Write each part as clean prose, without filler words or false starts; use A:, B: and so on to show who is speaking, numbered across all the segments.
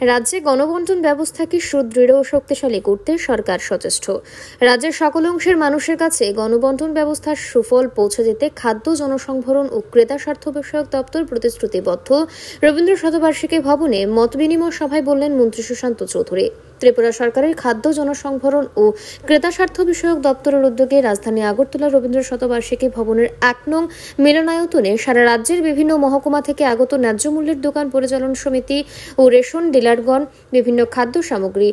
A: রাজ্যে গণবন্টন ব্যবস্থাকে সুদৃঢ় ও শক্তিশালী করতে সরকার সচেষ্ট। রাজ্যের সকল অংশের মানুষের কাছে গণবন্টন ব্যবস্থার সুফল পৌঁছে দিতে খাদ্য, জনসংভরণ ও ক্রেতা স্বার্থ বিষয়ক দপ্তর প্রতিশ্রুতিবদ্ধ। রবীন্দ্র শতবার্ষিকী ভবনে মতবিনিময় সভায় বললেন মন্ত্রী সুশান্ত চৌধুরী। ত্রিপুরা সরকারের খাদ্য, জনসংভরণ ও ক্রেতা স্বার্থ বিষয়ক দপ্তরের উদ্যোগে রাজধানী আগরতলা রবীন্দ্র শতবার্ষিকী ভবনের 1 নং মিলনায়তনে সারা রাজ্যের বিভিন্ন মহকুমা থেকে আগত ন্যায্য মূল্যের দোকান পরিচালন সমিতি ও রেশন ডিলারগণ, বিভিন্ন খাদ্য সামগ্রী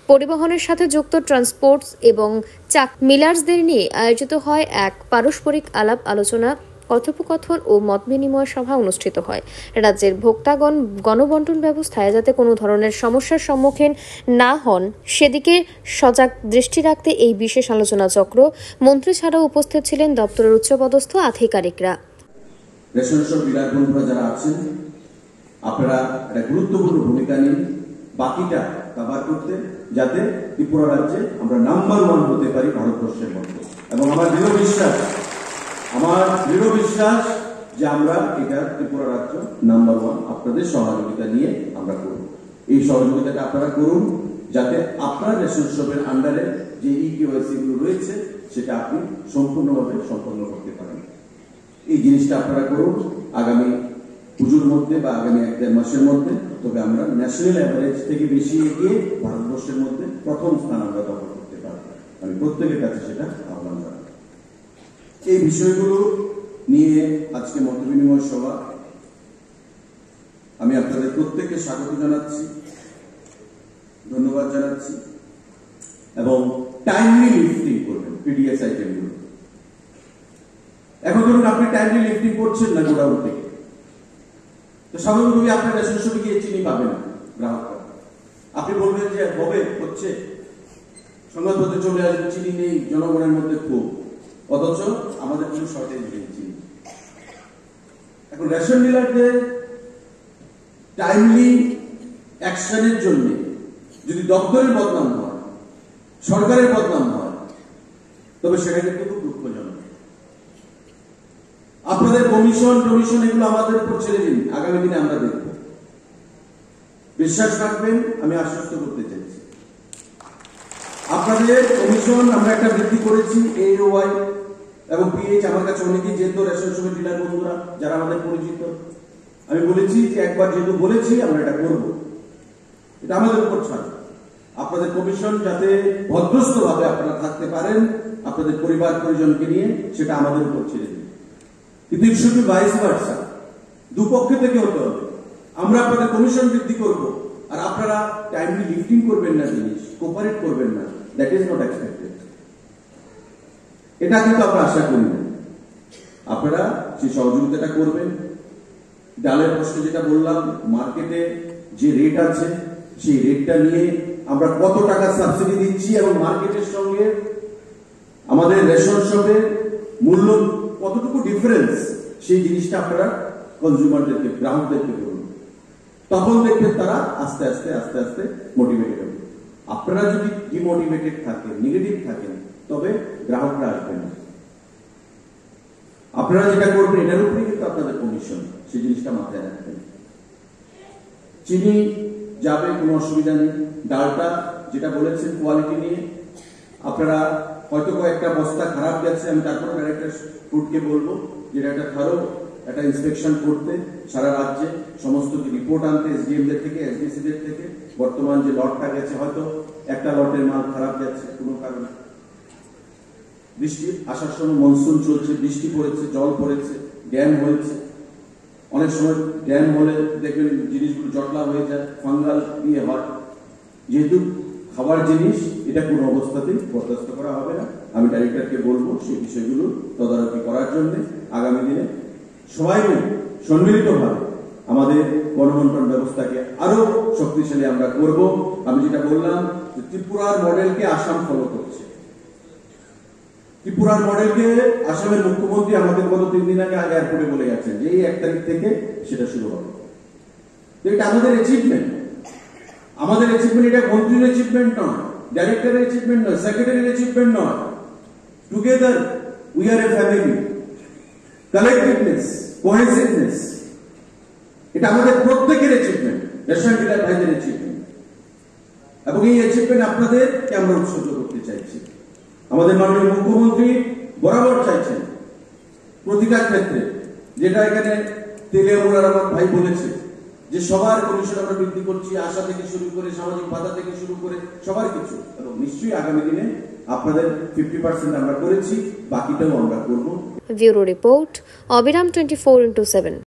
A: পরিবহনের সাথে যুক্ত ট্রান্সপোর্টস এবং চাক মিলার্সদের নিয়ে আয়োজিত হয় এক পারস্পরিক আলাপ আলোচনা, কথোপকথন ও মতবিনিময় সভা অনুষ্ঠিত হয়। রাজ্যের ভোক্তাগণ গণবন্টন ব্যবস্থায় যাতে কোনো ধরনের সমস্যার সম্মুখীন না হন সেদিকে সজাগ দৃষ্টি রাখতে এই বিশেষ আলোচনা চক্র। মন্ত্রী ছাড়াও উপস্থিত ছিলেন দপ্তরের উচ্চপদস্থ আধিকারিকরা।
B: রেশন শপ ডিলার বন্ধুরা যারা আছেন, আপনারা একটা গুরুত্বপূর্ণ ভূমিকা নিন বাকিটা কভার করতে, যাতে ত্রিপুরা রাজ্যে আমরা নাম্বার 1 হতে পারি ভারতবর্ষের মধ্যে। এবং আমার দৃঢ় বিশ্বাস যে আমরা এটা ত্রিপুরা রাজ্য নাম্বার 1 আপনাদের সহযোগিতা নিয়ে আমরা করব। এই সহযোগিতাটা আপনারা করুন, যাতে আপনার রেশন শপের আন্ডারে যে ইকেওয়াইসি গুলো রয়েছে সেটা আপনি সম্পূর্ণভাবে সম্পন্ন করতে পারেন। এই জিনিসটা আপনারা করুন আগামী পুজোর মধ্যে বা আগামী 1-1.5 মাসের মধ্যে। তবে আমরা ন্যাশনাল অ্যাভারেজ থেকে বেশি এগিয়ে ভারতবর্ষের মধ্যে প্রথম স্থান আমরা দখল করতে পারব। আমি প্রত্যেকের কাছে সেটা আহ্বান জানাই। এই বিষয়গুলো নিয়ে আজকে মতবিনিময় সভা। আমি আপনাদের প্রত্যেককে স্বাগত জানাচ্ছি, ধন্যবাদ জানাচ্ছি এবং টাইমলি লিফটিং করবেন পিডিএস আইটেমগুলো। এখন ধরুন আপনি টাইমলি লিফটিং করছেন না গোডাউন থেকে, তো স্বাভাবিকভাবে আপনার রেশন শপে গিয়ে চিনি পাবেন না গ্রাহকরা। আপনি বলবেন যে হবে, হচ্ছে, সংবাদপত্রে চলে আসবে চিনি নেই, জনগণের মধ্যে খুব, অথচ আমাদের কোনো শর্টেজ নেই চিনি। এখন রেশন ডিলারদের টাইমলি অ্যাকশনের জন্য যদি দপ্তরের বদনাম হয়, সরকারের বদনাম হয়, তবে সেটা কিন্তু খুব দুঃখজনক। আপনাদের কমিশন এগুলো আমাদের উপর ছেড়ে দিন, আগামী দিনে আমরা দেখব। বিশ্বাস রাখবেন, আমি আশ্বস্ত করতে চাইছি। আপনাদের কমিশন আমরা একটা বৃদ্ধি করেছি, AOY এবং PH। আমার কাছে অনেকেই যেহেতু রেশন শপের ডিলার বন্ধুরা যারা আমাদের পরিচিত, আমি বলেছি যে একবার যেহেতু বলেছি আমরা এটা করব, এটা আমাদের উপর ছাড়। আপনাদের কমিশন যাতে ভদ্রস্থভাবে আপনারা থাকতে পারেন আপনাদের পরিবার পরিজনকে নিয়ে, সেটা আমাদের উপর ছেড়ে দিন। কিন্তু শুধু ভাইস ভার্সা, দুপক্ষ থেকে হতে হবে। আমরা আপনাদের কমিশন বৃদ্ধি করব আর আপনারা টাইমলি লিফটিং করবেন না, জিনিস কোপারেট করবেন না, দ্যাট ইজ নট এক্সপেক্টেড। এটা কিন্তু আমরা আশা করি না। আপনারা সেই সহযোগিতাটা করবেন। ডালের প্রশ্নে যেটা বললাম, মার্কেটে যে রেট আছে সেই রেটটা নিয়ে আমরা কত টাকা সাবসিডি দিচ্ছি এবং মার্কেটের সঙ্গে আমাদের রেশন শপের মূল্য কতটুকু ডিফারেন্স, সেই জিনিসটা আপনারা কনজিউমারদেরকে, গ্রাহকদেরকে বলুন। তখন দেখবেন তারা আস্তে আস্তে মোটিভেটেড হবে। আপনারা যদি ডিমোটিভেটেড থাকেন, নেগেটিভ থাকেন, তবে গ্রাহকরা আসবে না। আপনারা যেটা করবেন এটার উপরে কিন্তু আপনাদের কমিশন, সেই জিনিসটা মাথায় রাখবেন। চিনি যাবে, কোনো অসুবিধা নেই। ডালটা যেটা বলেছেন কোয়ালিটি নিয়ে, আপনারা হয়তো কয়েকটা বস্তা খারাপ গেছে, আমি তারপরে ডাইরেক্টর ফুডকে বলবো যেটা একটা থারো একটা ইন্সপেকশন করতে, সারা রাজ্যে সমস্ত রিপোর্ট আনতে SDM দের থেকে, SDC দের থেকে। বর্তমান যে লটটা গেছে, হয়তো একটা লটের মাল খারাপ গেছে কোনো কারণে। বৃষ্টি আসার সময় মনসুন চলছে, বৃষ্টি পড়েছে, জল পড়েছে, ড্যাম হয়েছে। অনেক সময় ড্যাম হলে দেখবেন জিনিসগুলো জটলা হয়ে যায়, ফাঙ্গাল দিয়ে হয়। যেহেতু খাবার জিনিস, এটা কোনো অবস্থাতেই বরদাস্ত করা হবে না। আমি ডাইরেক্টরকে বলবো সেই বিষয়গুলো তদারকি করার জন্য। আগামী দিনে সবাই মিলে সম্মিলিতভাবে আমাদের গণবন্টন ব্যবস্থাকে আরো শক্তিশালী আমরা করব। আমি যেটা বললাম যে ত্রিপুরার মডেলকে আসাম ফলো করছে। ত্রিপুরার মডেলকে আসামের মুখ্যমন্ত্রী আমাদের গত 3 দিন আগে এয়ারপোর্টে বলে গেছেন যে এই 1 তারিখ থেকে সেটা শুরু হবে। এটা আমাদের অ্যাচিভমেন্ট। আমাদের অ্যাচিভমেন্ট, এটা মন্ত্রীর অ্যাচিভমেন্ট নয়, ডাইরেক্টরের অ্যাচিভমেন্ট নয়, সেক্রেটারির অ্যাচিভমেন্ট নয়। Together we are a family. Collectiveness, cohesiveness, এটা আমাদের প্রত্যেকের অ্যাচিভমেন্ট। রেশন ডিলার ভাইদের অ্যাচিভমেন্ট, এবং এই অ্যাচিভমেন্ট আপনাদেরকে আমরা উৎসর্গ করতে চাইছি। আমাদের মাননীয় মুখ্যমন্ত্রী বরাবর চাইছেন প্রতিটা ক্ষেত্রে, যেটা এখানে তেলে মুরার আমার ভাই বলেছে যে সবার কমিশন আমরা বৃদ্ধি করছি, আশা থেকে শুরু করে সামাজিক ভাতা থেকে শুরু করে সবার কিছু, এবং নিশ্চয়ই আগামী দিনে আপনাদের 50% আমরা করেছি, বাকিটাও আমরা করব।
A: ব্যুরো রিপোর্ট, অবিরাম 24/7।